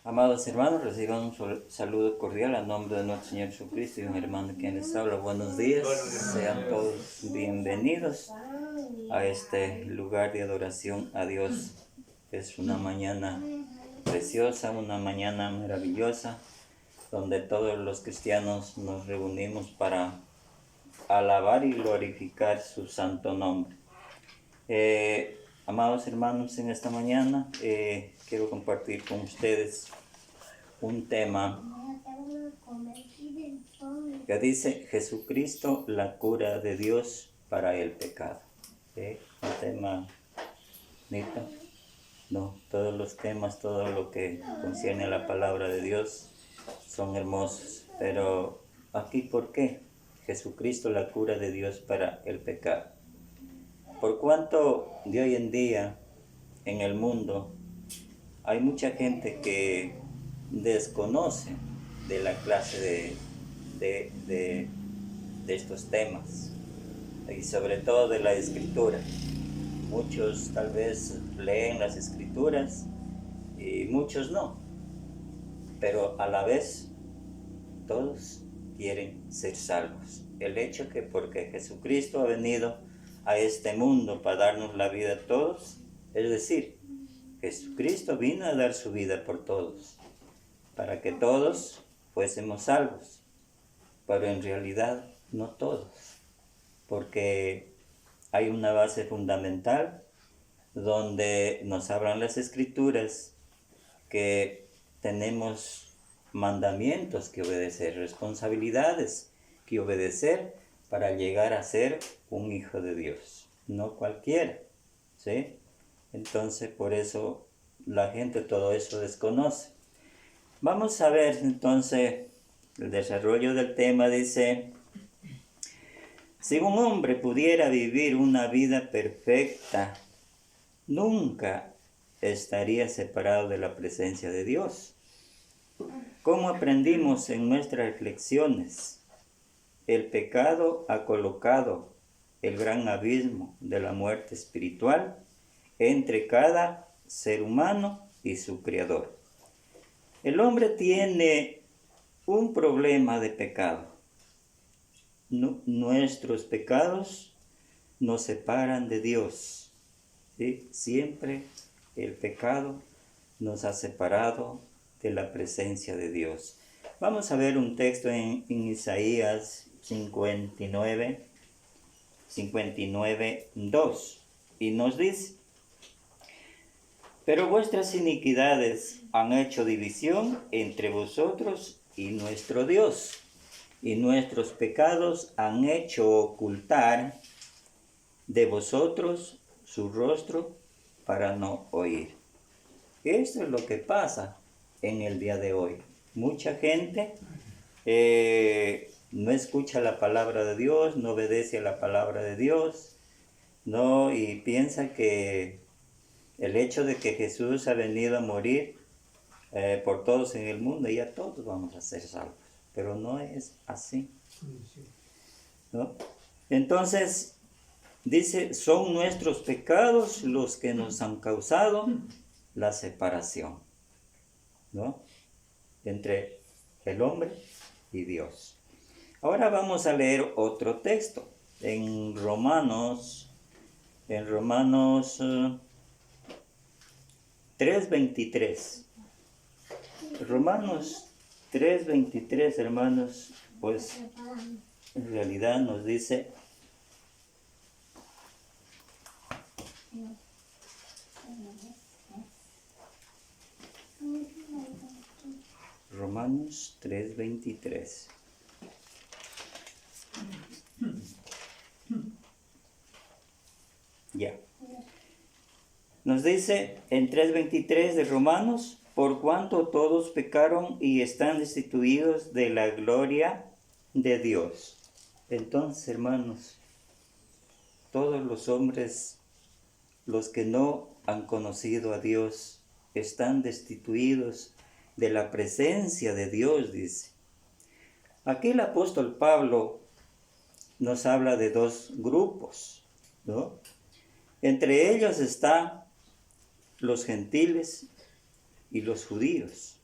Amados hermanos, reciban un saludo cordial a nombre de nuestro Señor Jesucristo y un hermano que les habla. Buenos días, sean todos bienvenidos a este lugar de adoración a Dios. Es una mañana preciosa, una mañana maravillosa, donde todos los cristianos nos reunimos para alabar y glorificar su santo nombre. Amados hermanos, en esta mañana quiero compartir con ustedes un tema que dice Jesucristo, la cura de Dios para el pecado. Un tema bonito. No, todos los temas, todo lo que concierne a la palabra de Dios son hermosos. Pero aquí, ¿por qué? Jesucristo, la cura de Dios para el pecado. Por cuanto de hoy en día en el mundo hay mucha gente que desconoce de la clase de estos temas y sobre todo de la escritura. Muchos tal vez leen las escrituras y muchos no, pero a la vez todos quieren ser salvos. El hecho que porque Jesucristo ha venido a este mundo para darnos la vida a todos, es decir, Jesucristo vino a dar su vida por todos, para que todos fuésemos salvos, pero en realidad no todos, porque hay una base fundamental donde nos hablan las escrituras que tenemos mandamientos que obedecer, responsabilidades que obedecer para llegar a ser un hijo de Dios, no cualquiera, ¿sí? Entonces por eso la gente todo eso desconoce. Vamos a ver entonces el desarrollo del tema. Dice: si un hombre pudiera vivir una vida perfecta, nunca estaría separado de la presencia de Dios. Como aprendimos en nuestras reflexiones, el pecado ha colocado el gran abismo de la muerte espiritual entre cada ser humano y su Creador. El hombre tiene un problema de pecado. Nuestros pecados nos separan de Dios, ¿sí? Siempre el pecado nos ha separado de la presencia de Dios. Vamos a ver un texto en Isaías 59, 2, y nos dice: pero vuestras iniquidades han hecho división entre vosotros y nuestro Dios, y nuestros pecados han hecho ocultar de vosotros su rostro para no oír. Esto es lo que pasa en el día de hoy. Mucha gente no escucha la palabra de Dios, no obedece a la palabra de Dios, no, y piensa que el hecho de que Jesús ha venido a morir por todos en el mundo, ya todos vamos a ser salvos. Pero no es así, ¿no? Entonces, dice, son nuestros pecados los que nos han causado la separación, ¿no? Entre el hombre y Dios. Ahora vamos a leer otro texto en Romanos 3:23. Romanos 3:23, hermanos, pues en realidad nos dice: Romanos 3:23. Ya. Nos dice en 3:23 de Romanos: por cuanto todos pecaron y están destituidos de la gloria de Dios. Entonces, hermanos, todos los hombres, los que no han conocido a Dios, están destituidos de la presencia de Dios, dice. Aquí el apóstol Pablo nos habla de dos grupos, ¿no? Entre ellos están los gentiles y los judíos.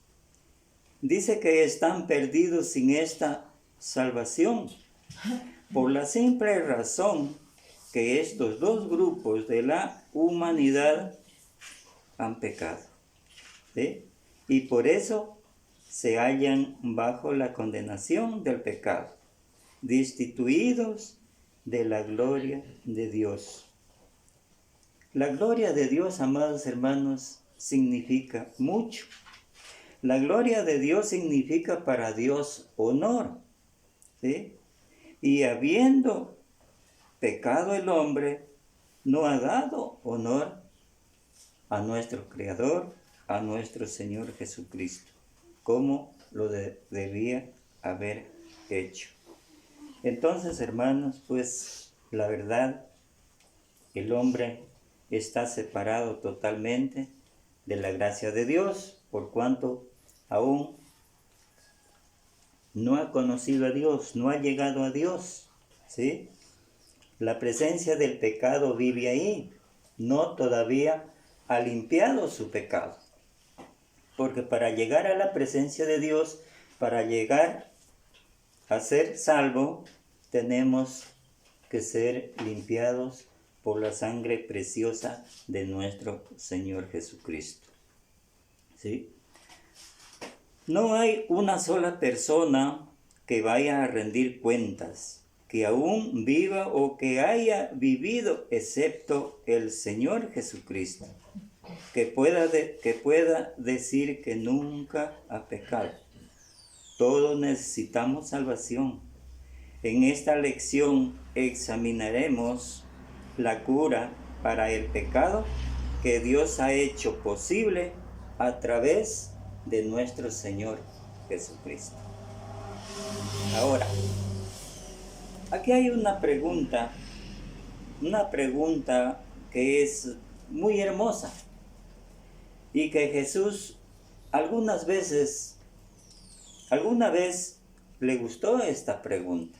dice que están perdidos sin esta salvación, por la simple razón que estos dos grupos de la humanidad han pecado, ¿sí? Y por eso se hallan bajo la condenación del pecado, destituidos de la gloria de Dios. La gloria de Dios, amados hermanos, significa mucho. La gloria de Dios significa para Dios honor, ¿sí? Y habiendo pecado el hombre, no ha dado honor a nuestro Creador, a nuestro Señor Jesucristo, como lo debía haber hecho. Entonces, hermanos, pues la verdad, el hombre está separado totalmente de la gracia de Dios, por cuanto aún no ha conocido a Dios, no ha llegado a Dios, ¿sí? La presencia del pecado vive ahí, no todavía ha limpiado su pecado. Porque para llegar a la presencia de Dios, para llegar a ser salvo, tenemos que ser limpiados por la sangre preciosa de nuestro Señor Jesucristo, ¿sí? No hay una sola persona que vaya a rendir cuentas, que aún viva o que haya vivido, excepto el Señor Jesucristo, que pueda decir que nunca ha pecado. Todos necesitamos salvación. En esta lección examinaremos la cura para el pecado que Dios ha hecho posible a través de nuestro Señor Jesucristo. Ahora, aquí hay una pregunta que es muy hermosa y que Jesús alguna vez le gustó esta pregunta.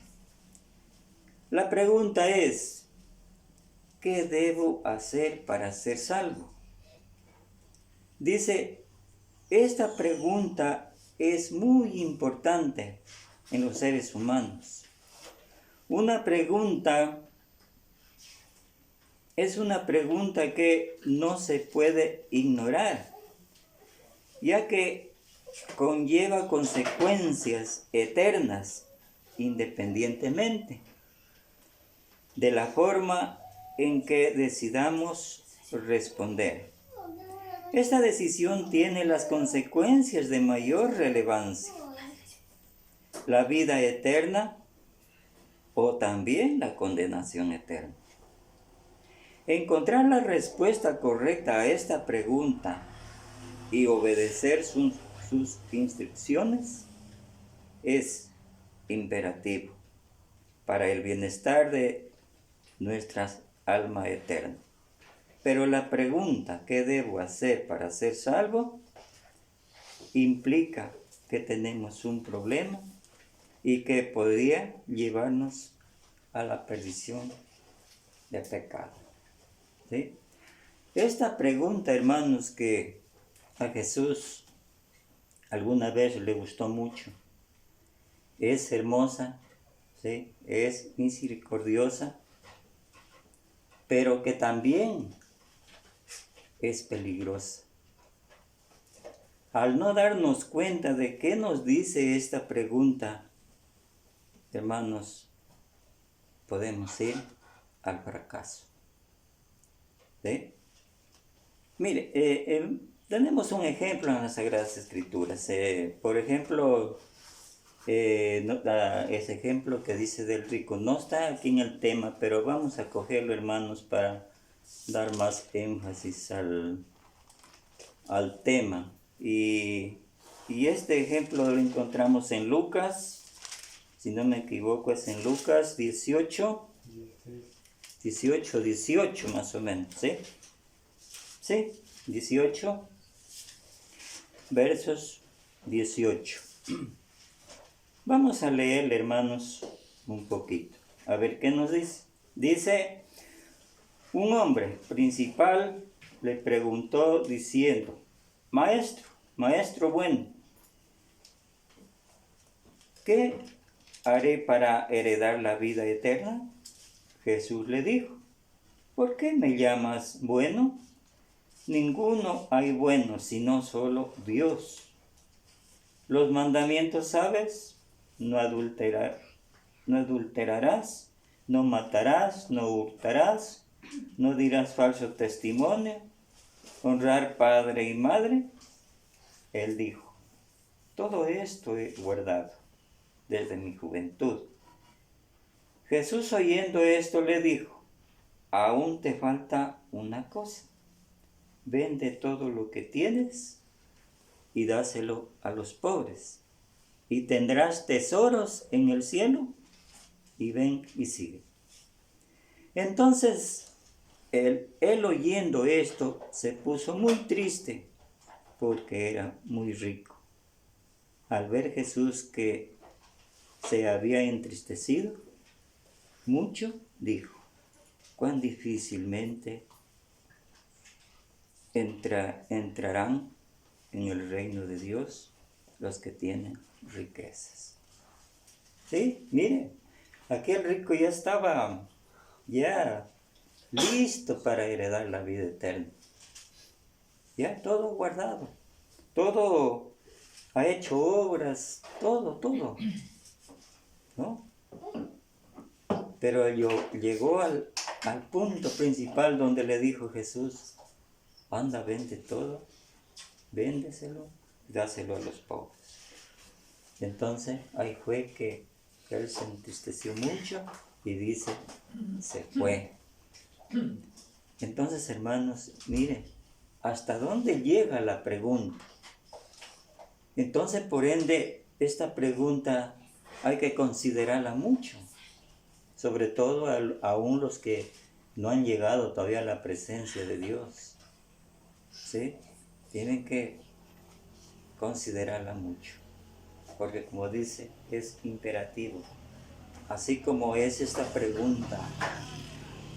La pregunta es, ¿qué debo hacer para ser salvo? Dice, esta pregunta es muy importante en los seres humanos. Es una pregunta que no se puede ignorar, ya que conlleva consecuencias eternas independientemente de la forma en que decidamos responder. Esta decisión tiene las consecuencias de mayor relevancia: la vida eterna o también la condenación eterna. Encontrar la respuesta correcta a esta pregunta y obedecer sus instrucciones es imperativo para el bienestar de nuestra alma eterna. Pero la pregunta, ¿qué debo hacer para ser salvo?, implica que tenemos un problema y que podría llevarnos a la perdición del pecado, ¿sí? Esta pregunta, hermanos, que a Jesús alguna vez le gustó mucho, es hermosa, ¿sí? Es misericordiosa, pero que también es peligrosa. Al no darnos cuenta de qué nos dice esta pregunta, hermanos, podemos ir al fracaso, ¿sí? Mire, tenemos un ejemplo en las Sagradas Escrituras. Por ejemplo, ese ejemplo que dice del rico no está aquí en el tema, pero vamos a cogerlo, hermanos, para dar más énfasis al tema. Y este ejemplo lo encontramos en Lucas, si no me equivoco es en Lucas 18 más o menos, ¿sí? Sí, 18, versos 18. Vamos a leer, hermanos, un poquito, a ver qué nos dice. Dice, un hombre principal le preguntó diciendo, maestro bueno, ¿qué haré para heredar la vida eterna? Jesús le dijo, ¿por qué me llamas bueno? Ninguno hay bueno, sino solo Dios. Los mandamientos, ¿sabes? No adulterarás, no matarás, no hurtarás, no dirás falso testimonio, honrar padre y madre. Él dijo, todo esto he guardado desde mi juventud. Jesús, oyendo esto, le dijo, aún te falta una cosa. Vende todo lo que tienes y dáselo a los pobres, y tendrás tesoros en el cielo, y ven y sigue. Entonces, él oyendo esto, se puso muy triste, porque era muy rico. Al ver Jesús que se había entristecido mucho, dijo, cuán difícilmente entrarán en el reino de Dios los que tienen riquezas. Sí, miren, aquel rico ya estaba listo para heredar la vida eterna. Ya todo guardado, todo ha hecho obras, todo, ¿no? Pero llegó al punto principal donde le dijo Jesús, anda, vende todo, véndeselo, dáselo a los pobres. Entonces ahí fue que él se entristeció mucho y dice, se fue. Entonces, hermanos, miren, ¿hasta dónde llega la pregunta? Entonces, por ende, esta pregunta hay que considerarla mucho, sobre todo aún los que no han llegado todavía a la presencia de Dios. ¿Sí? Tienen que considerarla mucho, porque como dice, es imperativo. Así como es esta pregunta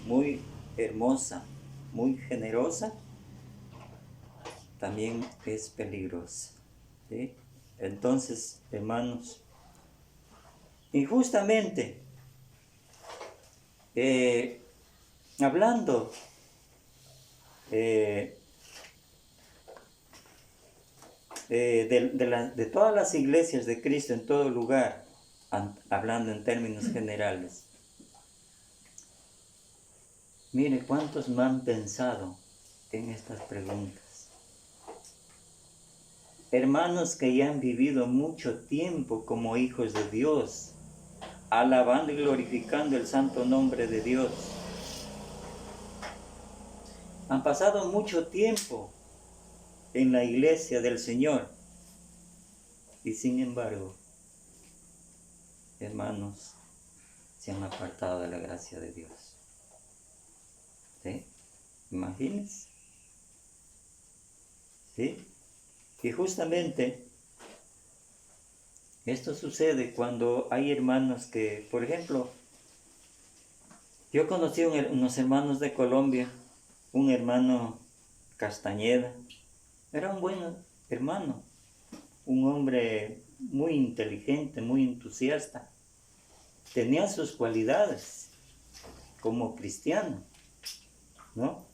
muy hermosa, muy generosa, también es peligrosa. ¿Sí? Entonces, hermanos, y justamente hablando de todas las iglesias de Cristo en todo lugar, hablando en términos generales, mire cuántos me han pensado en estas preguntas. Hermanos que ya han vivido mucho tiempo como hijos de Dios, alabando y glorificando el santo nombre de Dios. Han pasado mucho tiempo en la iglesia del Señor y sin embargo, hermanos, se han apartado de la gracia de Dios. ¿Sí? Imagínense. ¿Sí? Y justamente esto sucede cuando hay hermanos que, por ejemplo, yo conocí unos hermanos de Colombia, un hermano Castañeda, era un buen hermano, un hombre muy inteligente, muy entusiasta, tenía sus cualidades como cristiano, ¿no?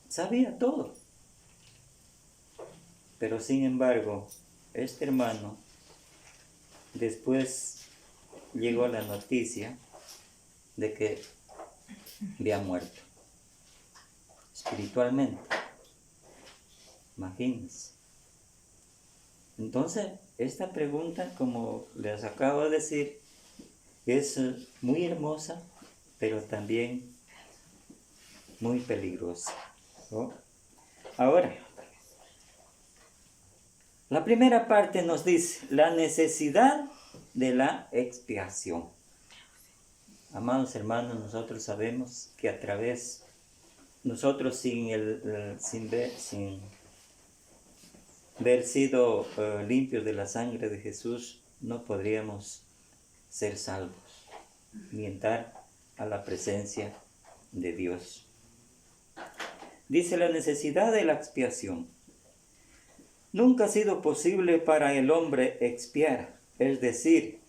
Sabía todo. Pero sin embargo, este hermano, después llegó la noticia de que había muerto espiritualmente. Imagínense. Entonces, esta pregunta, como les acabo de decir, es muy hermosa, pero también muy peligrosa, ¿no? Ahora, la primera parte nos dice la necesidad de la expiación. Amados hermanos, nosotros sabemos que a través, nosotros sin haber sido limpios de la sangre de Jesús, no podríamos ser salvos, ni entrar a la presencia de Dios. Dice la necesidad de la expiación. Nunca ha sido posible para el hombre expiar, es decir,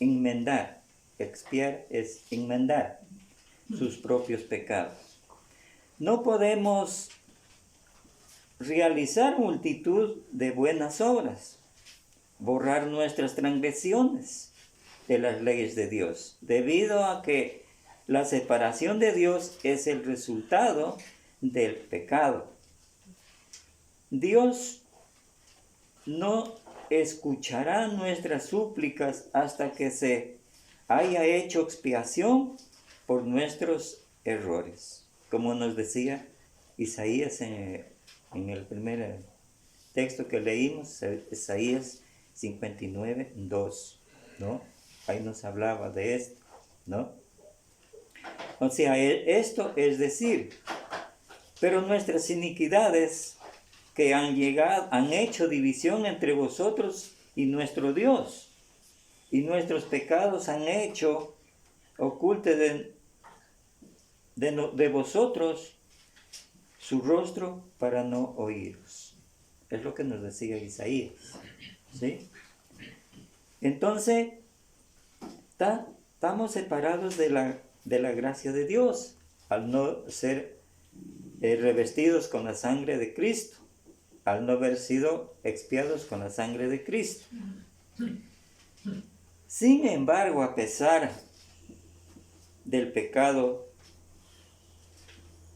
enmendar. Expiar es enmendar sus propios pecados. No podemos realizar multitud de buenas obras, borrar nuestras transgresiones de las leyes de Dios, debido a que la separación de Dios es el resultado del pecado. Dios no escuchará nuestras súplicas hasta que se haya hecho expiación por nuestros errores. Como nos decía Isaías en el primer texto que leímos, Isaías 59, 2, ¿no? Ahí nos hablaba de esto, ¿no? O sea, esto es decir, pero nuestras iniquidades que han hecho división entre vosotros y nuestro Dios, y nuestros pecados han hecho oculte de vosotros su rostro para no oíros. Es lo que nos decía Isaías, ¿sí? Entonces, estamos separados de la gracia de Dios al no ser revestidos con la sangre de Cristo, al no haber sido expiados con la sangre de Cristo. Sin embargo, a pesar del pecado,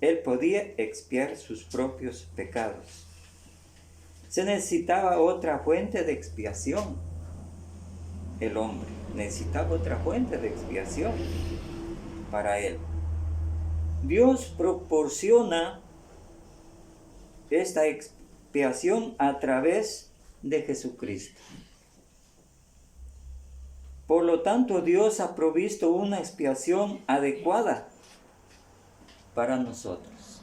Él podía expiar sus propios pecados. Se necesitaba otra fuente de expiación. El hombre necesitaba otra fuente de expiación para él. Dios proporciona esta expiación a través de Jesucristo. Por lo tanto, Dios ha provisto una expiación adecuada para nosotros.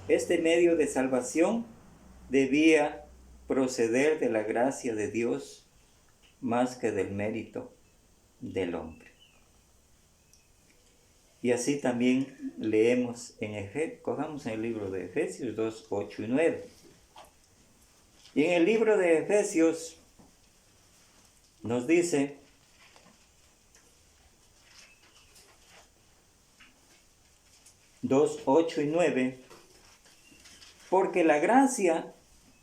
Este medio de salvación debía proceder de la gracia de Dios más que del mérito del hombre. Y así también leemos cojamos en el libro de Efesios 2, 8 y 9. Y en el libro de Efesios nos dice: ...2, 8 y 9...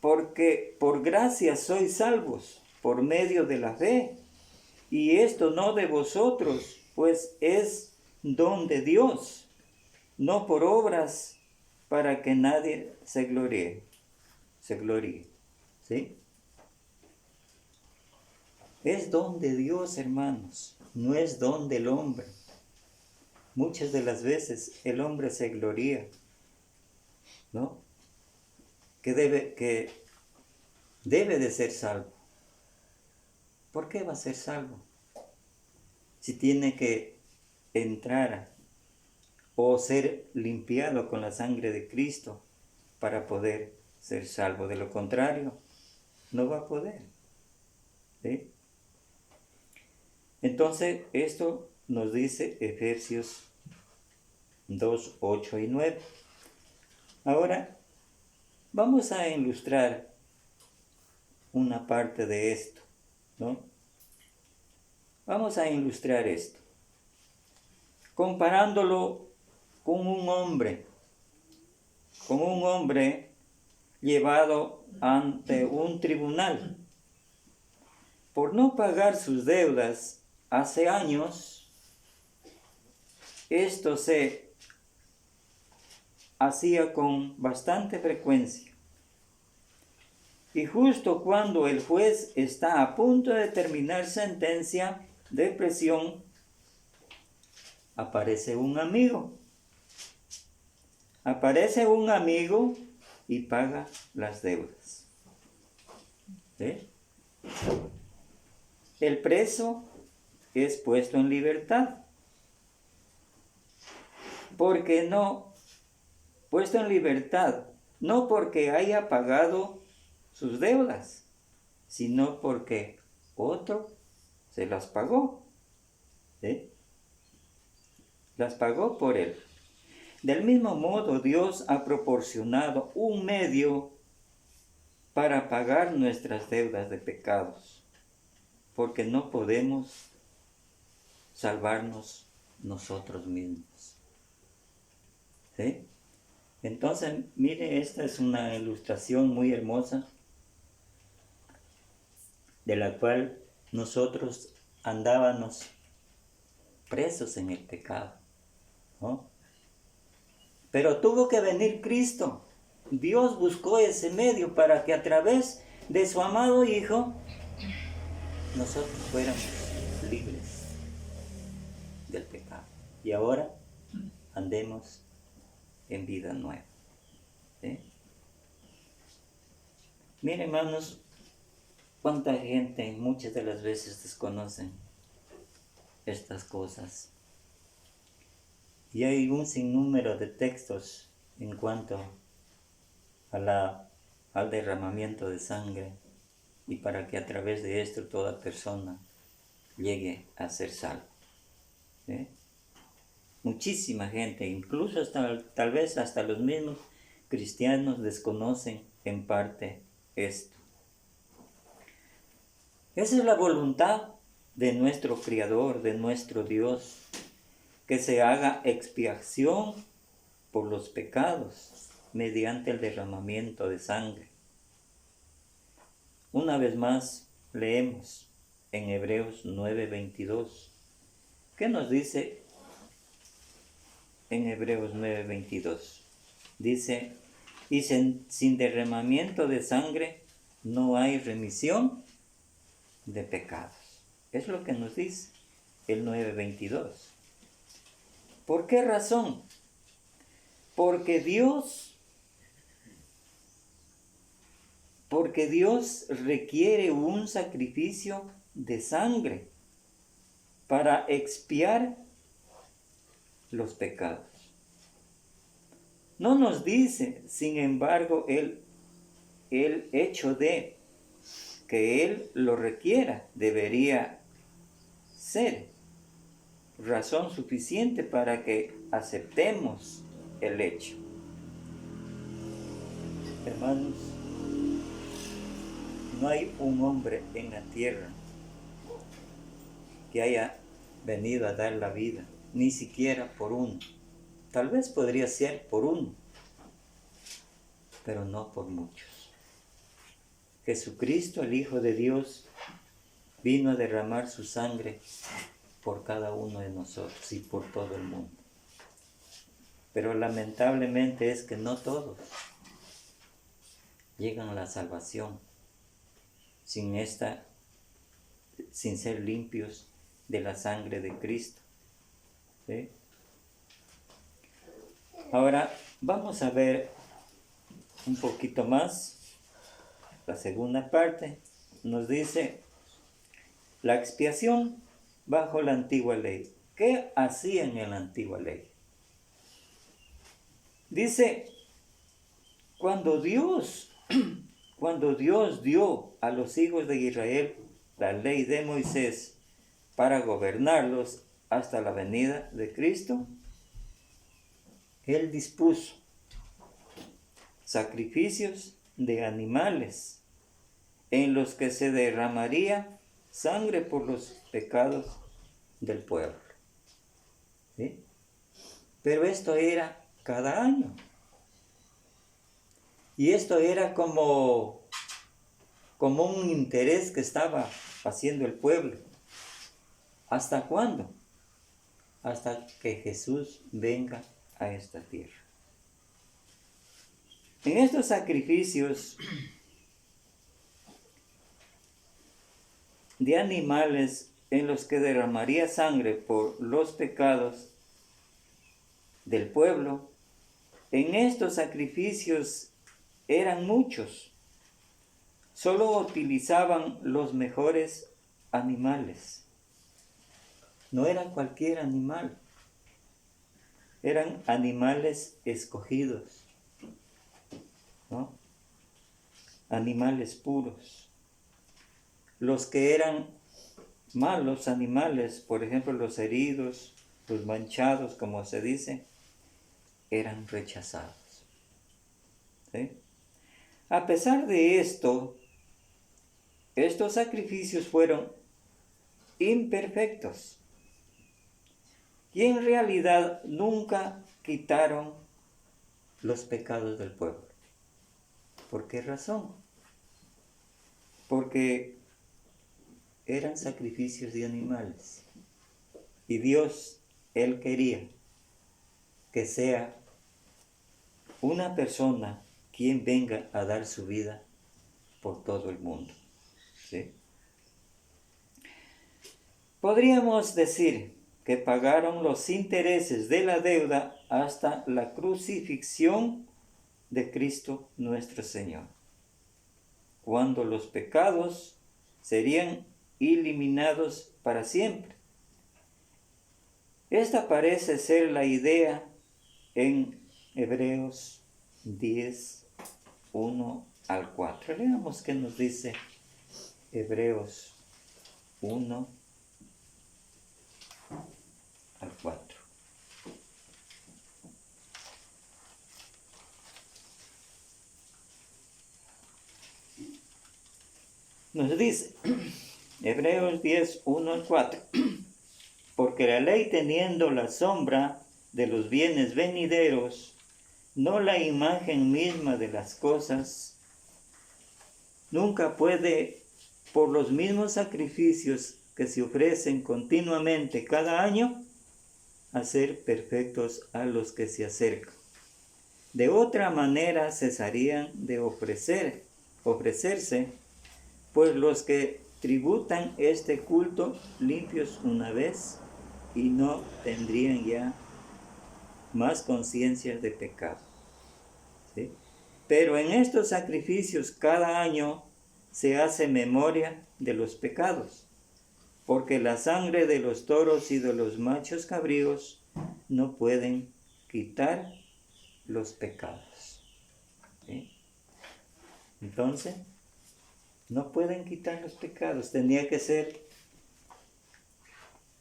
porque por gracia sois salvos, por medio de la fe, y esto no de vosotros, pues es don de Dios, no por obras, para que nadie se gloríe, ¿sí? Es don de Dios, hermanos, no es don del hombre. Muchas de las veces el hombre se gloría, ¿no? Que debe de ser salvo. ¿Por qué va a ser salvo? Si tiene que entrar o ser limpiado con la sangre de Cristo para poder ser salvo. De lo contrario, no va a poder, ¿sí? Entonces, esto nos dice Efesios 2, 8 y 9. Ahora, vamos a ilustrar una parte de esto, ¿no? Vamos a ilustrar esto, comparándolo con un hombre llevado ante un tribunal por no pagar sus deudas hace años. Esto se hacía con bastante frecuencia. Y justo cuando el juez está a punto de terminar sentencia de prisión, aparece un amigo. Y paga las deudas, ¿sí? El preso es puesto en libertad. Puesto en libertad, no porque haya pagado sus deudas, sino porque otro se las pagó, ¿sí? Las pagó por él. Del mismo modo, Dios ha proporcionado un medio para pagar nuestras deudas de pecados, porque no podemos salvarnos nosotros mismos. ¿Sí? Entonces, mire, esta es una ilustración muy hermosa de la cual nosotros andábamos presos en el pecado, ¿no? Pero tuvo que venir Cristo. Dios buscó ese medio para que a través de su amado Hijo nosotros fuéramos libres del pecado. Y ahora andemos en vida nueva. ¿Sí? Miren, hermanos, cuánta gente muchas de las veces desconocen estas cosas. Y hay un sinnúmero de textos en cuanto al derramamiento de sangre y para que a través de esto toda persona llegue a ser salva. ¿Sí? Muchísima gente, incluso tal vez hasta los mismos cristianos, desconocen en parte esto. Esa es la voluntad de nuestro Creador, de nuestro Dios, que se haga expiación por los pecados mediante el derramamiento de sangre. Una vez más leemos en Hebreos 9:22. ¿Qué nos dice en Hebreos 9:22? Dice, y sin derramamiento de sangre no hay remisión de pecados. Es lo que nos dice el 9:22. ¿Por qué razón? Porque Dios requiere un sacrificio de sangre para expiar los pecados. No nos dice, sin embargo, el hecho de que Él lo requiera debería ser razón suficiente para que aceptemos el hecho. Hermanos, no hay un hombre en la tierra que haya venido a dar la vida, ni siquiera por uno. Tal vez podría ser por uno, pero no por muchos. Jesucristo, el Hijo de Dios, vino a derramar su sangre por cada uno de nosotros y por todo el mundo. Pero lamentablemente es que no todos llegan a la salvación sin ser limpios de la sangre de Cristo. ¿Sí? Ahora vamos a ver un poquito más. La segunda parte nos dice la expiación bajo la antigua ley. ¿Qué hacían en la antigua ley? Dice, cuando Dios dio a los hijos de Israel la ley de Moisés para gobernarlos hasta la venida de Cristo, Él dispuso sacrificios de animales en los que se derramaría sangre por los pecados del pueblo. ¿Sí? Pero esto era cada año. Y esto era como un interés que estaba haciendo el pueblo. ¿Hasta cuándo? Hasta que Jesús venga a esta tierra. En estos sacrificios de animales en los que derramaría sangre por los pecados del pueblo, en estos sacrificios eran muchos. Solo utilizaban los mejores animales. No era cualquier animal. Eran animales escogidos, ¿no? Animales puros. Los que eran malos animales, por ejemplo, los heridos, los manchados, como se dice, eran rechazados. ¿Sí? A pesar de esto, estos sacrificios fueron imperfectos y en realidad nunca quitaron los pecados del pueblo. ¿Por qué razón? Porque eran sacrificios de animales y Dios, Él quería que sea una persona quien venga a dar su vida por todo el mundo. ¿Sí? Podríamos decir que pagaron los intereses de la deuda hasta la crucifixión de Cristo nuestro Señor, cuando los pecados serían eliminados para siempre. Esta parece ser la idea en Hebreos 10, 1 al 4. Leamos qué nos dice Hebreos 1 al 4. Nos dice Hebreos 10, 1 al 4. Porque la ley, teniendo la sombra de los bienes venideros, no la imagen misma de las cosas, nunca puede, por los mismos sacrificios que se ofrecen continuamente cada año, hacer perfectos a los que se acercan. De otra manera cesarían de ofrecerse, pues los que tributan este culto limpios una vez y no tendrían ya más conciencia de pecado. ¿Sí? Pero en estos sacrificios cada año se hace memoria de los pecados, porque la sangre de los toros y de los machos cabríos no pueden quitar los pecados. ¿Sí? Entonces, no pueden quitar los pecados. Tenía que ser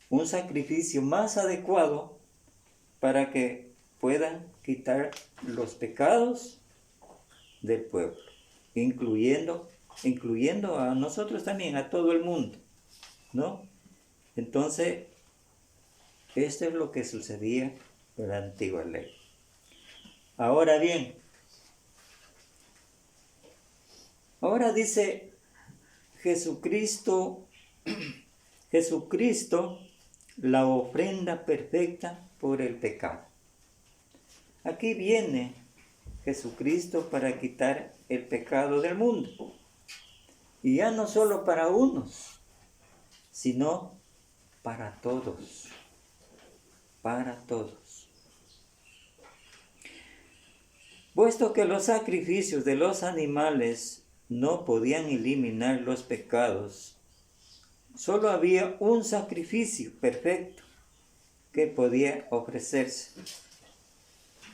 un sacrificio más adecuado para que puedan quitar los pecados del pueblo, incluyendo a nosotros también, a todo el mundo, ¿no? Entonces, esto es lo que sucedía en la antigua ley. Ahora bien, ahora dice Jesucristo, la ofrenda perfecta por el pecado. Aquí viene Jesucristo para quitar el pecado del mundo. Y ya no solo para unos, sino para todos. Para todos. Puesto que los sacrificios de los animales no podían eliminar los pecados, solo había un sacrificio perfecto que podía ofrecerse.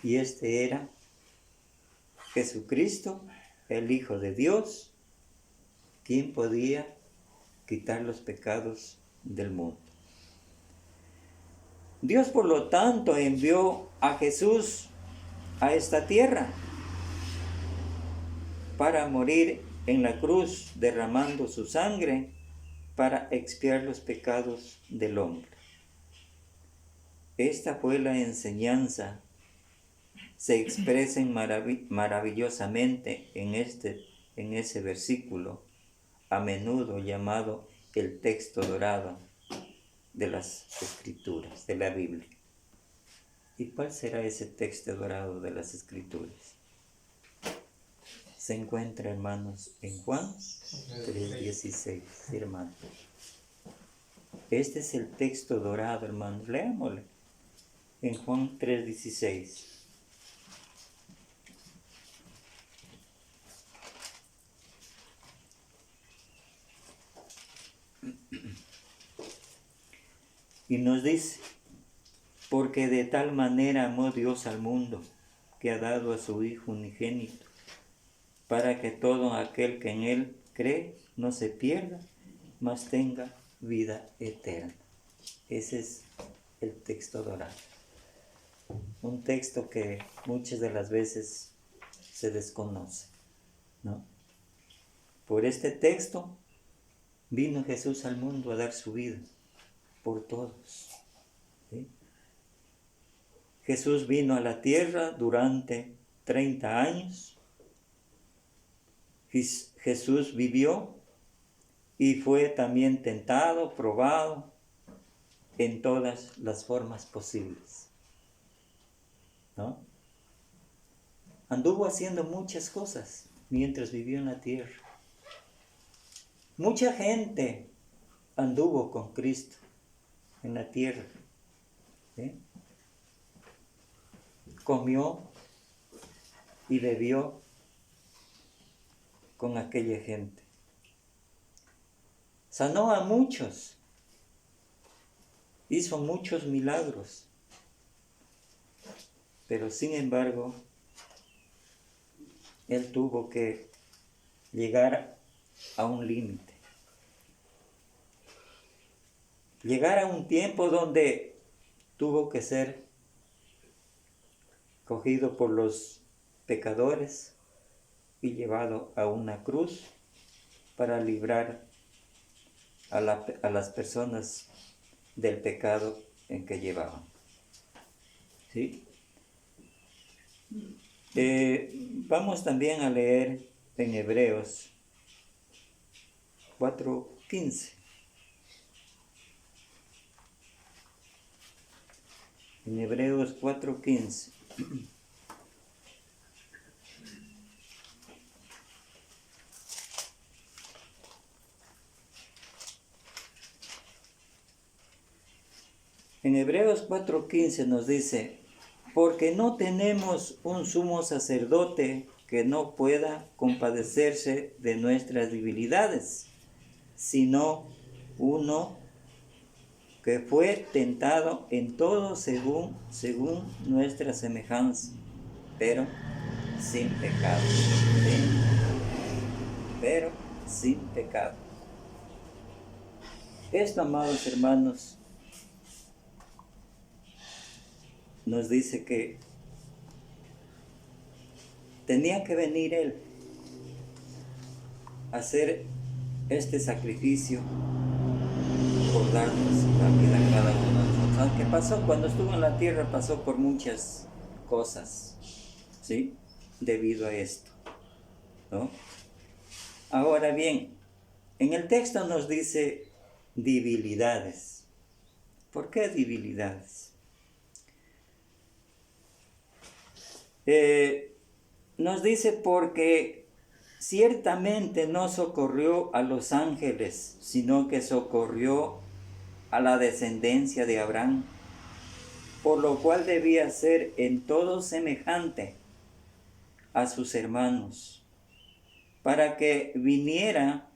Y este era Jesucristo, el Hijo de Dios, quien podía quitar los pecados del mundo. Dios, por lo tanto, envió a Jesús a esta tierra para morir en la cruz, derramando su sangre para expiar los pecados del hombre. Esta fue la enseñanza. Se expresa maravillosamente en ese versículo, a menudo llamado el texto dorado de las Escrituras, de la Biblia. ¿Y cuál será ese texto dorado de las Escrituras? Se encuentra, hermanos, en Juan 3:16, hermanos. Este es el texto dorado, hermanos. Leámosle. En Juan 3:16. Y nos dice, porque de tal manera amó Dios al mundo, que ha dado a su Hijo unigénito, para que todo aquel que en Él cree no se pierda, mas tenga vida eterna. Ese es el texto dorado. un texto que muchas de las veces se desconoce, ¿no? Por este texto vino Jesús al mundo a dar su vida por todos, ¿sí? Jesús vino a la tierra durante 30 años. Jesús vivió y fue también tentado, probado en todas las formas posibles, ¿no? Anduvo haciendo muchas cosas mientras vivió en la tierra. Mucha gente anduvo con Cristo en la tierra, ¿sí? Comió y bebió con aquella gente. Sanó a muchos, hizo muchos milagros, pero sin embargo, Él tuvo que llegar a un límite. Llegar a un tiempo donde tuvo que ser cogido por los pecadores y llevado a una cruz para librar a las personas del pecado en que llevaban, ¿sí? Vamos también a leer en Hebreos 4:15. En Hebreos 4:15. En Hebreos 4:15 nos dice: porque no tenemos un sumo sacerdote que no pueda compadecerse de nuestras debilidades, sino uno que fue tentado en todo según nuestra semejanza, pero sin pecado. ¿Sí? Pero sin pecado. Esto, amados hermanos, nos dice que tenía que venir Él a hacer este sacrificio por darnos la vida a cada uno de nosotros. Aunque pasó, cuando estuvo en la tierra, pasó por muchas cosas, ¿sí? Debido a esto, ¿no? Ahora bien, en el texto nos dice debilidades. ¿Por qué debilidades? Nos dice porque ciertamente no socorrió a los ángeles, sino que socorrió a la descendencia de Abraham, por lo cual debía ser en todo semejante a sus hermanos, para que viniera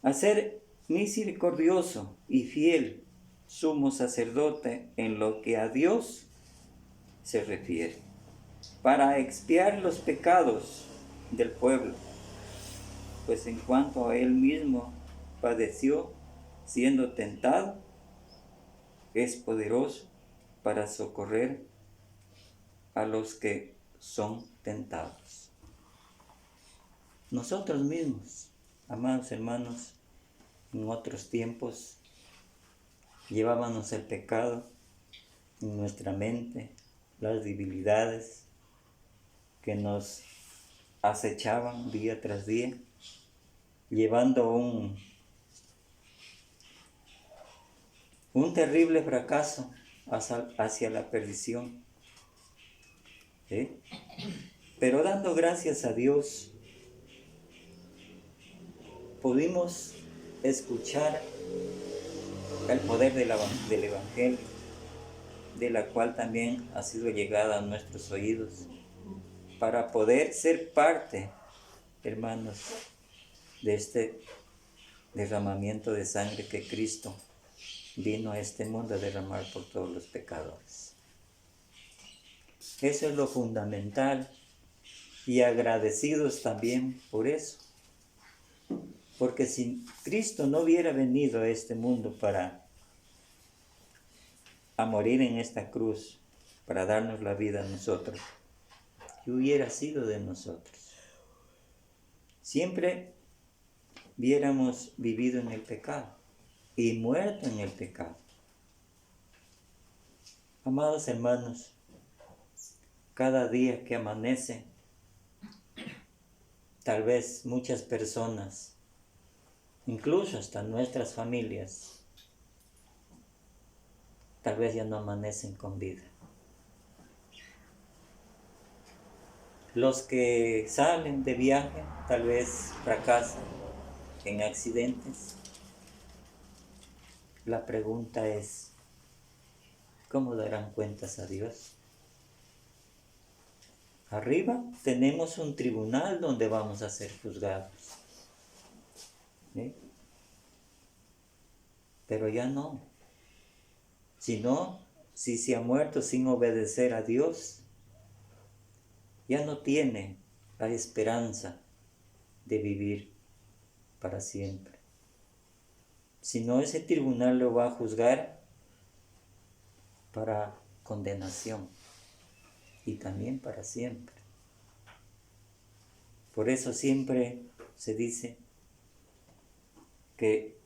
a ser misericordioso y fiel sumo sacerdote en lo que a Dios se refiere, para expiar los pecados del pueblo, pues en cuanto a él mismo padeció siendo tentado, es poderoso para socorrer a los que son tentados. Nosotros mismos, amados hermanos, en otros tiempos llevábamos el pecado en nuestra mente, las debilidades que nos acechaban día tras día, llevando un terrible fracaso hacia la perdición. ¿Sí? Pero dando gracias a Dios, pudimos escuchar el poder del Evangelio, de la cual también ha sido llegada a nuestros oídos, para poder ser parte, hermanos, de este derramamiento de sangre que Cristo vino a este mundo a derramar por todos los pecadores. Eso es lo fundamental, y agradecidos también por eso. Porque si Cristo no hubiera venido a este mundo para a morir en esta cruz para darnos la vida a nosotros, ¿qué hubiera sido de nosotros? Siempre hubiéramos vivido en el pecado y muerto en el pecado. Amados hermanos, cada día que amanece, tal vez muchas personas, incluso hasta nuestras familias, tal vez ya no amanecen con vida. Los que salen de viaje tal vez fracasan en accidentes. La pregunta es, ¿cómo darán cuentas a Dios? Arriba tenemos un tribunal donde vamos a ser juzgados. ¿Sí? Pero ya no. Si se ha muerto sin obedecer a Dios, ya no tiene la esperanza de vivir para siempre. Sino ese tribunal lo va a juzgar para condenación y también para siempre. Por eso siempre se dice que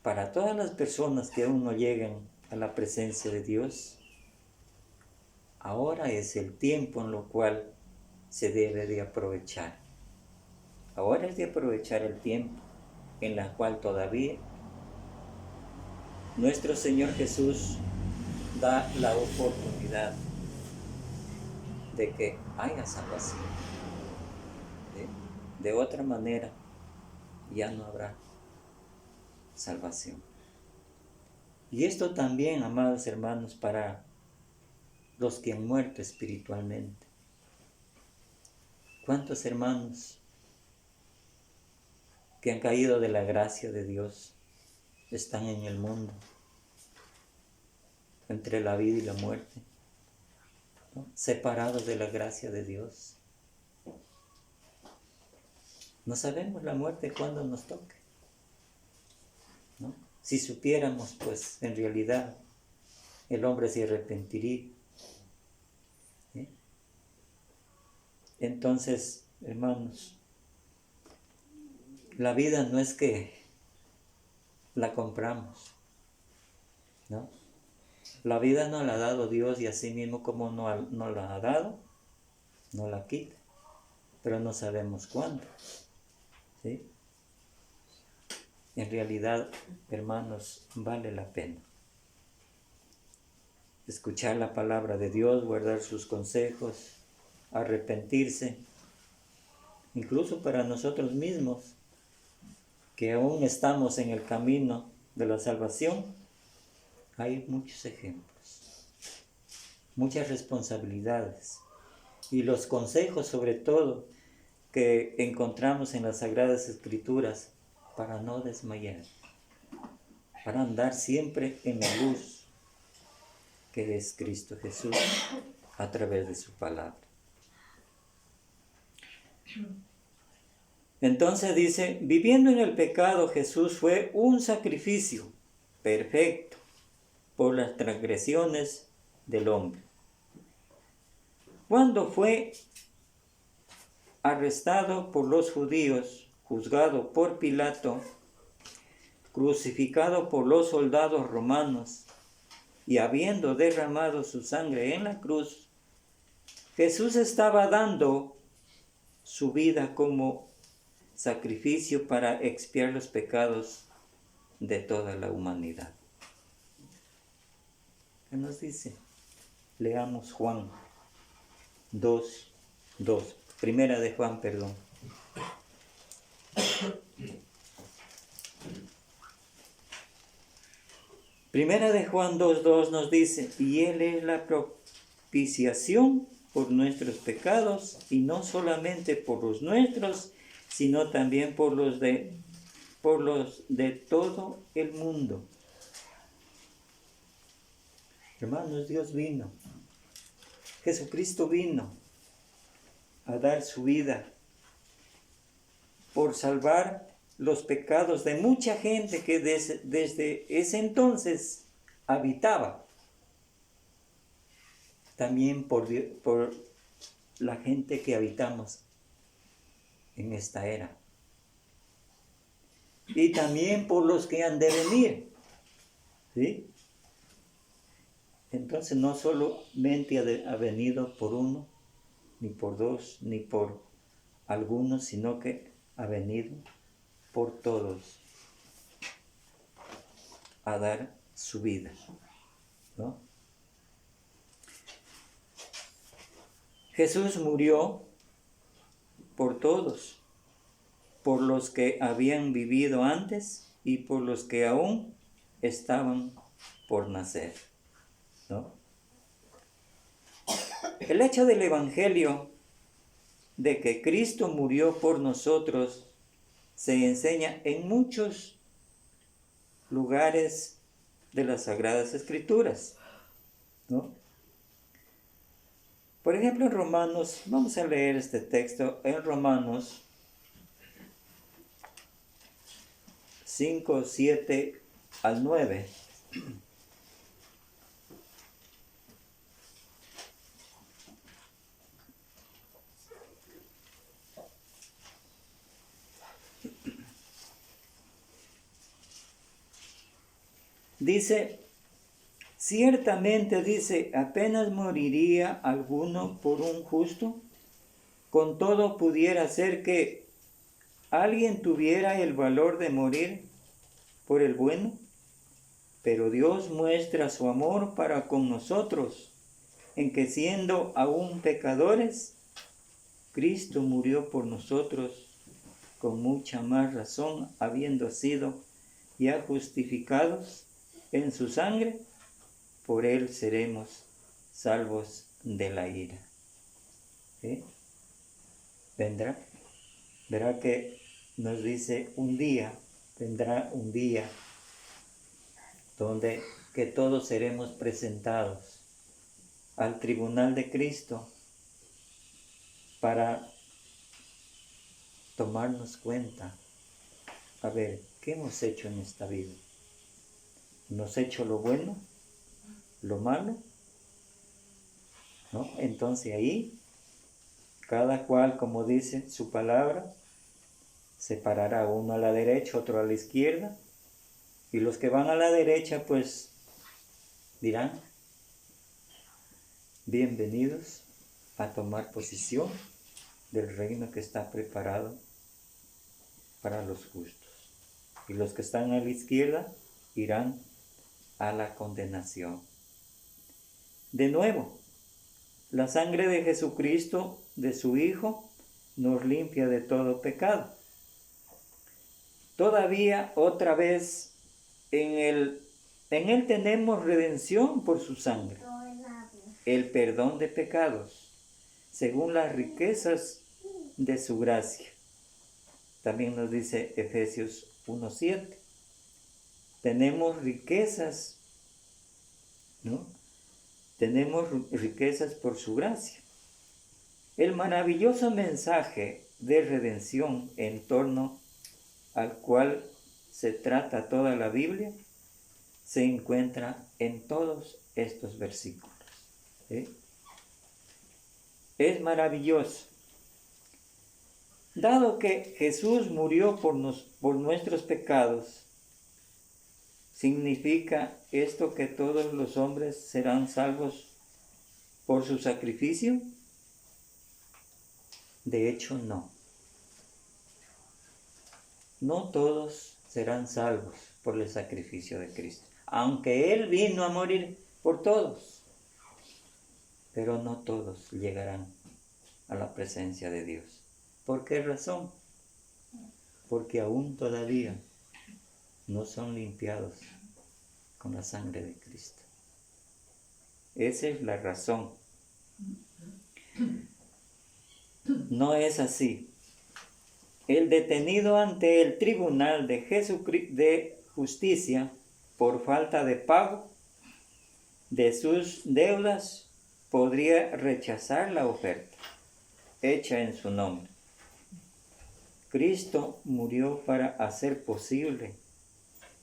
para todas las personas que aún no llegan a la presencia de Dios, ahora es el tiempo en lo cual se debe de aprovechar. Ahora es de aprovechar el tiempo en el cual todavía nuestro Señor Jesús da la oportunidad de que haya salvación. De otra manera, ya no habrá salvación. Y esto también, amados hermanos, para los que han muerto espiritualmente. ¿Cuántos hermanos que han caído de la gracia de Dios están en el mundo, entre la vida y la muerte, ¿no? Separados de la gracia de Dios? No sabemos la muerte cuándo nos toque, ¿no? Si supiéramos, pues en realidad el hombre se arrepentiría. ¿Sí? Entonces, hermanos, la vida no es que la compramos, ¿no? La vida nos la ha dado Dios y así mismo como no la ha dado, no la quita, pero no sabemos cuándo. ¿Sí? En realidad, hermanos, vale la pena escuchar la palabra de Dios, guardar sus consejos, arrepentirse, incluso para nosotros mismos, que aún estamos en el camino de la salvación. Hay muchos ejemplos, muchas responsabilidades y los consejos sobre todo que encontramos en las Sagradas Escrituras para no desmayar, para andar siempre en la luz que es Cristo Jesús a través de su palabra. Entonces dice, viviendo en el pecado, Jesús fue un sacrificio perfecto por las transgresiones del hombre. Cuando fue arrestado por los judíos, juzgado por Pilato, crucificado por los soldados romanos y habiendo derramado su sangre en la cruz, Jesús estaba dando su vida como sacrificio para expiar los pecados de toda la humanidad. ¿Qué nos dice? Leamos Juan 2:2. Primera de Juan, perdón. Primera de Juan 2:2 nos dice, y Él es la propiciación por nuestros pecados, y no solamente por los nuestros, sino también por los de todo el mundo. Hermanos, Dios vino, Jesucristo vino a dar su vida por salvar los pecados de mucha gente que desde ese entonces habitaba también por la gente que habitamos en esta era. Y también por los que han de venir. ¿Sí? Entonces no solamente ha venido por uno, ni por dos, ni por algunos, sino que ha venido por todos a dar su vida, ¿no? Jesús murió por todos, por los que habían vivido antes y por los que aún estaban por nacer, ¿no? El hecho del Evangelio de que Cristo murió por nosotros se enseña en muchos lugares de las Sagradas Escrituras, ¿no? Por ejemplo, en Romanos, vamos a leer este texto en Romanos 5, 7 al 9. Dice, ciertamente dice, apenas moriría alguno por un justo, con todo pudiera ser que alguien tuviera el valor de morir por el bueno, pero Dios muestra su amor para con nosotros, en que siendo aún pecadores, Cristo murió por nosotros con mucha más razón, habiendo sido ya justificados en su sangre, por él seremos salvos de la ira. ¿Sí? Verá que nos dice vendrá un día donde que todos seremos presentados al tribunal de Cristo para tomarnos cuenta, a ver, ¿qué hemos hecho en esta vida? ¿Hemos hecho lo bueno? ¿Lo malo? ¿No? Entonces ahí, cada cual, como dice su palabra, se parará uno a la derecha, otro a la izquierda, y los que van a la derecha, pues, dirán, bienvenidos a tomar posesión del reino que está preparado para los justos. Y los que están a la izquierda irán a la condenación. De nuevo, la sangre de Jesucristo, de su Hijo, nos limpia de todo pecado. Todavía otra vez en Él tenemos redención por su sangre, el perdón de pecados, según las riquezas de su gracia. También nos dice Efesios 1:7. Tenemos riquezas, ¿no? Tenemos riquezas por su gracia. El maravilloso mensaje de redención en torno al cual se trata toda la Biblia se encuentra en todos estos versículos. ¿Sí? Es maravilloso. Dado que Jesús murió por nuestros pecados, ¿significa esto que todos los hombres serán salvos por su sacrificio? De hecho, no. No todos serán salvos por el sacrificio de Cristo, aunque Él vino a morir por todos. Pero no todos llegarán a la presencia de Dios. ¿Por qué razón? Porque aún todavía no son limpiados con la sangre de Cristo. Esa es la razón. No es así. El detenido ante el tribunal de justicia por falta de pago de sus deudas podría rechazar la oferta hecha en su nombre. Cristo murió para hacer posible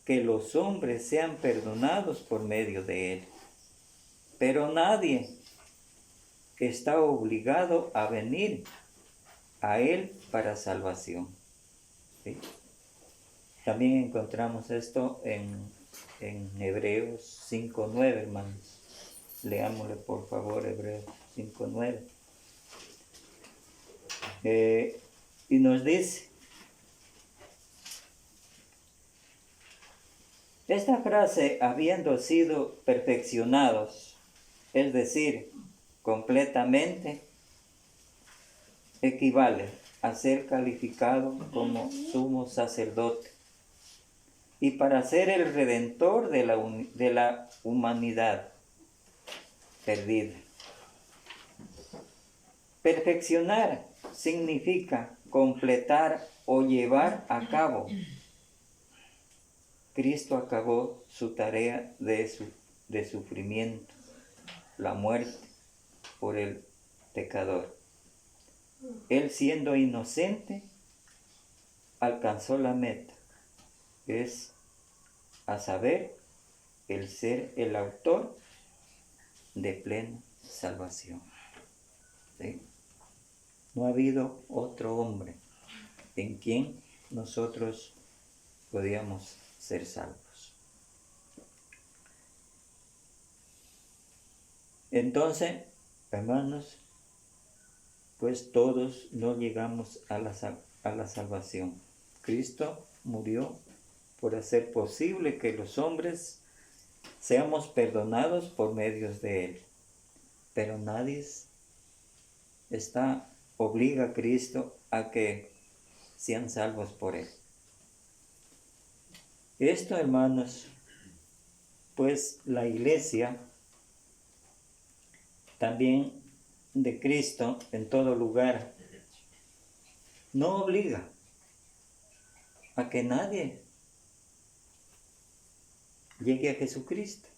que los hombres sean perdonados por medio de Él. Pero nadie está obligado a venir a Él para salvación. ¿Sí? También encontramos esto en Hebreos 5:9, hermanos. Leámosle por favor Hebreos 5:9. Y nos dice, esta frase, habiendo sido perfeccionados, es decir, completamente, equivale a ser calificado como sumo sacerdote y para ser el redentor de la humanidad perdida. Perfeccionar significa completar o llevar a cabo. Cristo acabó su tarea de sufrimiento, la muerte por el pecador. Él, siendo inocente, alcanzó la meta, es a saber, el ser el autor de plena salvación. ¿Sí? No ha habido otro hombre en quien nosotros podíamos ser salvos. Entonces, hermanos, pues todos no llegamos a la salvación. Cristo murió por hacer posible que los hombres seamos perdonados por medios de Él. Pero nadie obliga a Cristo a que sean salvos por Él. Esto, hermanos, pues la iglesia también de Cristo en todo lugar no obliga a que nadie llegue a Jesucristo.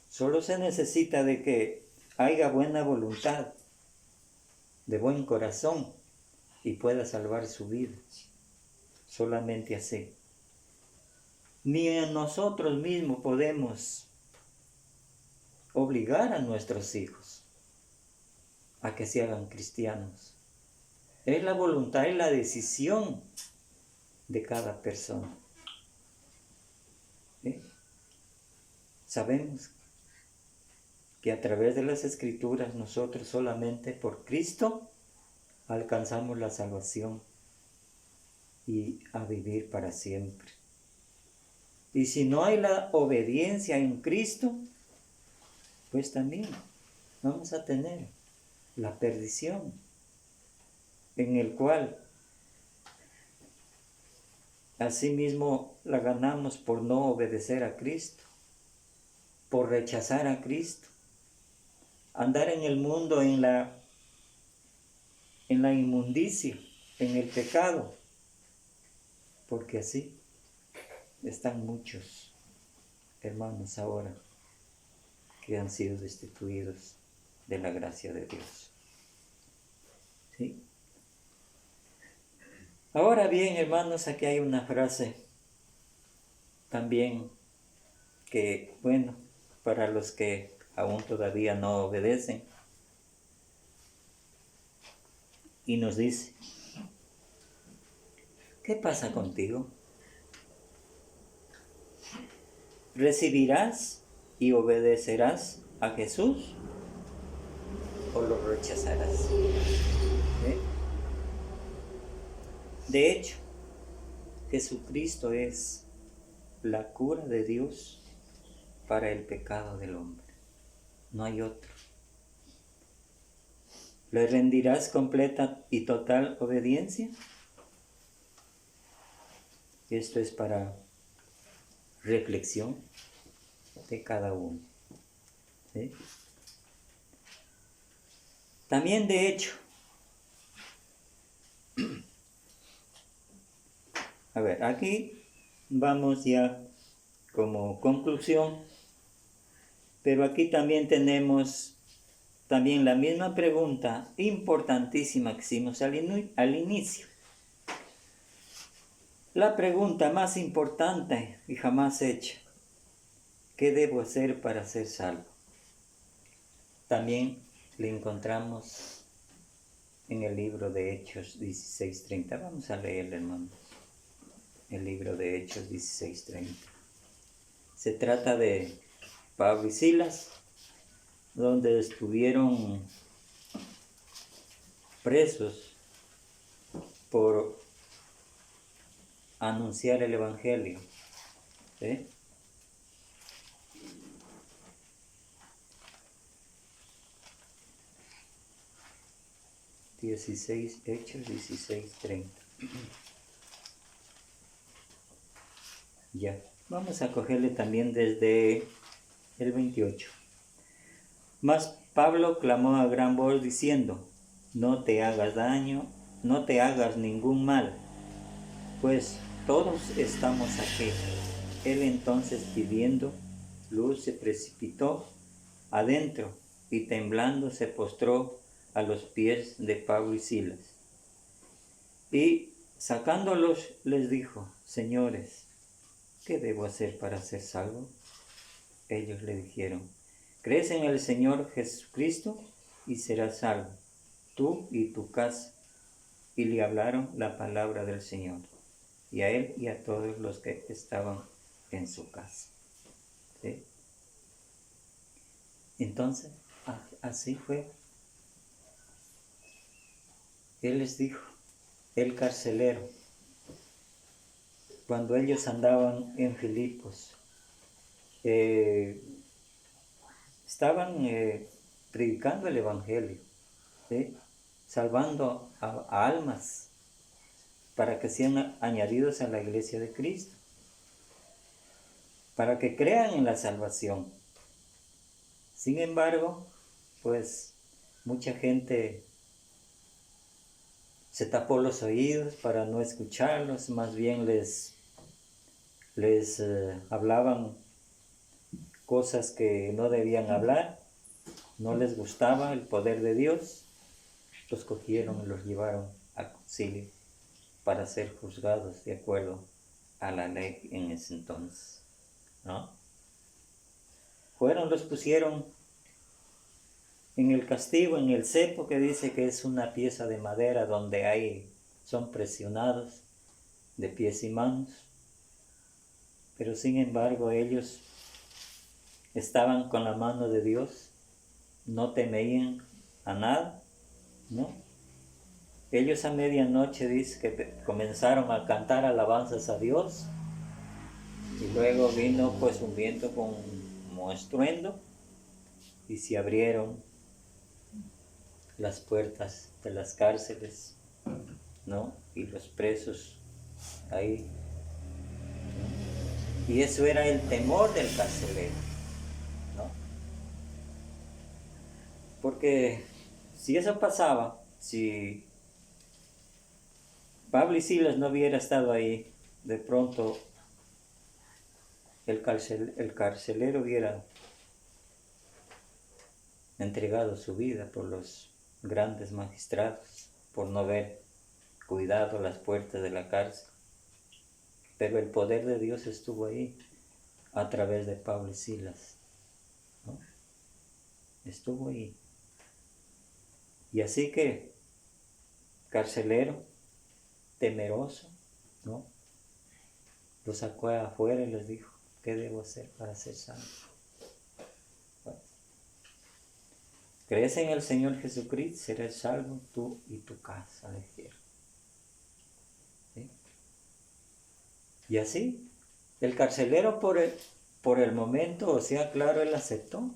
Solo se necesita de que haya buena voluntad, de buen corazón y pueda salvar su vida. Solamente así. Ni a nosotros mismos podemos obligar a nuestros hijos a que se hagan cristianos. Es la voluntad y la decisión de cada persona. ¿Sí? Sabemos que a través de las Escrituras nosotros solamente por Cristo alcanzamos la salvación y a vivir para siempre. Y si no hay la obediencia en Cristo, pues también vamos a tener la perdición, en el cual asimismo la ganamos por no obedecer a Cristo, por rechazar a Cristo, andar en el mundo en la inmundicia, en el pecado, porque así están muchos hermanos ahora que han sido destituidos de la gracia de Dios. ¿Sí? Ahora bien, hermanos, aquí hay una frase también que, bueno, para los que aún todavía no obedecen, y nos dice, ¿qué pasa contigo? ¿Recibirás y obedecerás a Jesús o lo rechazarás? ¿Eh? De hecho, Jesucristo es la cura de Dios para el pecado del hombre. No hay otro. ¿Le rendirás completa y total obediencia? Esto es para reflexión de cada uno. ¿Sí? También, de hecho, a ver, aquí vamos ya como conclusión, pero aquí también tenemos también la misma pregunta importantísima que hicimos al inicio. La pregunta más importante y jamás hecha: ¿qué debo hacer para ser salvo? También le encontramos en el libro de Hechos 16:30. Vamos a leer, hermanos, el libro de Hechos 16:30. Se trata de Pablo y Silas, donde estuvieron presos por anunciar el Evangelio. ¿Sí? Hechos 16:30. Ya, vamos a cogerle también desde el 28. Mas Pablo clamó a gran voz diciendo: no te hagas daño, no te hagas ningún mal, pues todos estamos aquí. Él entonces, pidiendo luz, se precipitó adentro y temblando se postró a los pies de Pablo y Silas. Y sacándolos les dijo: señores, ¿qué debo hacer para ser salvo? Ellos le dijeron: crees en el Señor Jesucristo y serás salvo, tú y tu casa. Y le hablaron la palabra del Señor, y a él y a todos los que estaban en su casa. ¿Sí? Entonces, así fue. Él les dijo, el carcelero, cuando ellos andaban en Filipos, estaban predicando el Evangelio, ¿sí? Salvando a almas para que sean añadidos a la iglesia de Cristo, para que crean en la salvación. Sin embargo, pues mucha gente se tapó los oídos para no escucharlos, más bien les hablaban cosas que no debían hablar, no les gustaba el poder de Dios, los cogieron y los llevaron al concilio para ser juzgados de acuerdo a la ley en ese entonces, ¿no? Los pusieron en el castigo, en el cepo, que dice que es una pieza de madera donde son presionados de pies y manos, pero sin embargo ellos estaban con la mano de Dios, no temían a nada, ¿no? Ellos a medianoche dice que comenzaron a cantar alabanzas a Dios, y luego vino pues un viento como estruendo y se abrieron las puertas de las cárceles, ¿no? Y los presos ahí, ¿no? Y eso era el temor del carcelero, ¿no? Porque si eso pasaba, si Pablo y Silas no hubiera estado ahí, de pronto el carcelero hubiera entregado su vida por los grandes magistrados, por no haber cuidado las puertas de la cárcel. Pero el poder de Dios estuvo ahí a través de Pablo y Silas, ¿no? Estuvo ahí. Y así que, carcelero, temeroso, ¿no? Lo sacó afuera y les dijo: ¿qué debo hacer para ser salvo? Bueno, ¿crees en el Señor Jesucristo? Serás salvo tú y tu casa, le dijeron. ¿Sí? Y así, el carcelero por el momento, o sea, claro, él aceptó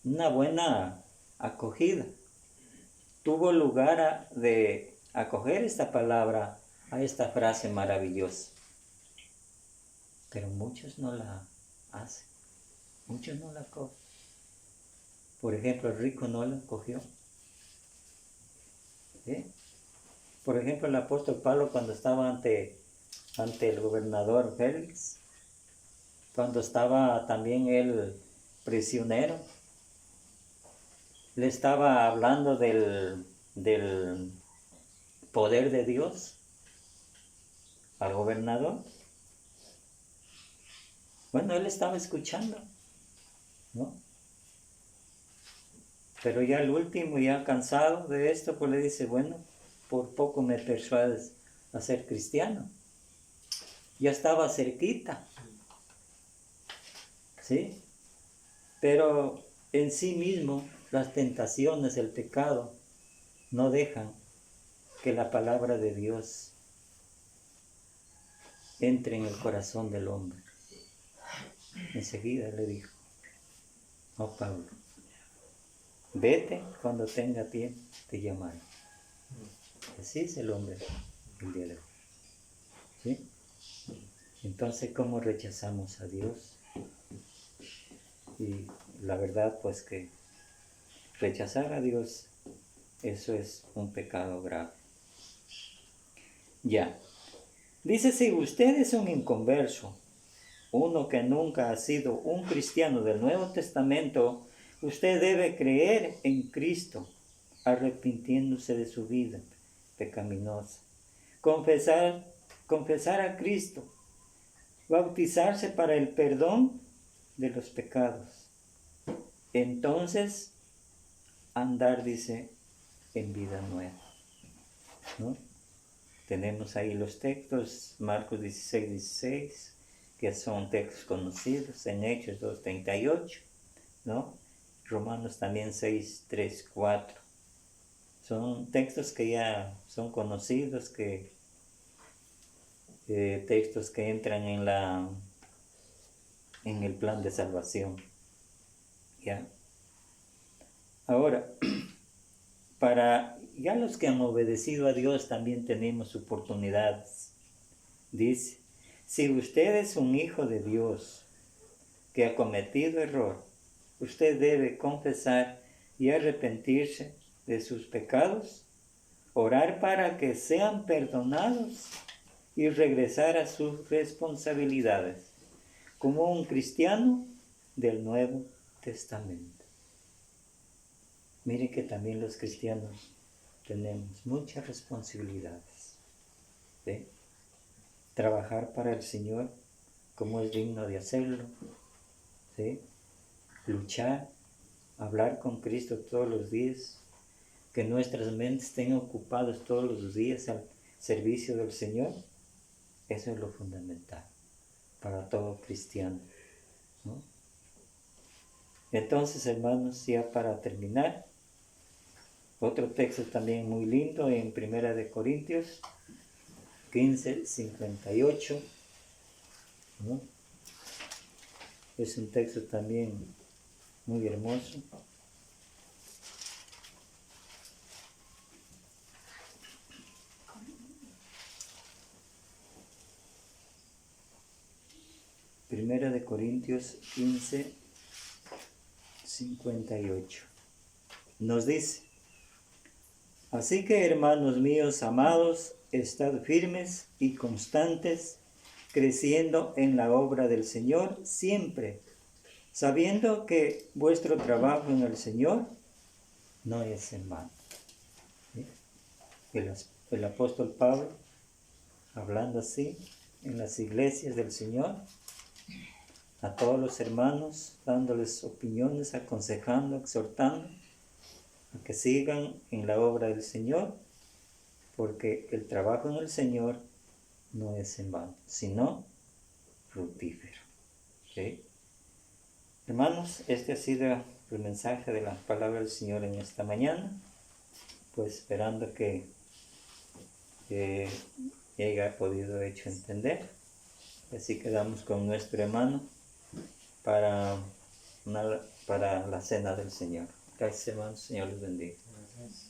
una buena acogida. Tuvo lugar de acoger esta palabra, a esta frase maravillosa. Pero muchos no la hacen, muchos no la cogen. Por ejemplo, el rico no la cogió. ¿Sí? Por ejemplo, el apóstol Pablo, cuando estaba ante el gobernador Félix, cuando estaba también él prisionero, le estaba hablando del poder de Dios al gobernador. Bueno, él estaba escuchando, ¿no? Pero ya el último, ya cansado de esto, pues le dice, bueno, por poco me persuades a ser cristiano. Ya estaba cerquita, ¿sí? Pero en sí mismo las tentaciones, el pecado, no dejan que la palabra de Dios entre en el corazón del hombre. Enseguida le dijo, no, Pablo, vete cuando tenga tiempo, te llamaré. Así es el hombre el día de hoy. ¿Sí? Entonces, ¿cómo rechazamos a Dios? Y la verdad, pues que rechazar a Dios, eso es un pecado grave. Ya. Dice, si usted es un inconverso, uno que nunca ha sido un cristiano del Nuevo Testamento, usted debe creer en Cristo, arrepintiéndose de su vida pecaminosa. Confesar a Cristo, bautizarse para el perdón de los pecados. Entonces, andar, dice, en vida nueva, ¿no? Tenemos ahí los textos, Marcos 16, que son textos conocidos, en Hechos 2:38, ¿no? Romanos también 6:3-4. Son textos que ya son conocidos, textos que entran en el plan de salvación. ¿Ya? Ahora, para ya los que han obedecido a Dios también tenemos oportunidades. Dice, si usted es un hijo de Dios que ha cometido error, usted debe confesar y arrepentirse de sus pecados, orar para que sean perdonados y regresar a sus responsabilidades como un cristiano del Nuevo Testamento. Mire que también los cristianos tenemos muchas responsabilidades, ¿sí? Trabajar para el Señor como es digno de hacerlo, ¿sí? Luchar, hablar con Cristo todos los días, que nuestras mentes estén ocupadas todos los días al servicio del Señor. Eso es lo fundamental para todo cristiano, ¿no? Entonces, hermanos, ya para terminar, otro texto también muy lindo en 1 Corintios 15:58, ¿no? Es un texto también muy hermoso. Primera de Corintios 15:58. Nos dice, así que hermanos míos amados, estad firmes y constantes, creciendo en la obra del Señor siempre, sabiendo que vuestro trabajo en el Señor no es en vano. ¿Sí? El apóstol Pablo, hablando así en las iglesias del Señor, a todos los hermanos, dándoles opiniones, aconsejando, exhortando a que sigan en la obra del Señor, porque el trabajo en el Señor no es en vano, sino fructífero. ¿Sí? Hermanos, este ha sido el mensaje de la palabra del Señor en esta mañana, pues esperando que haya podido hecho entender. Así quedamos con nuestro hermano para la cena del Señor. Gracias, hermanos. Señor les bendiga. Gracias.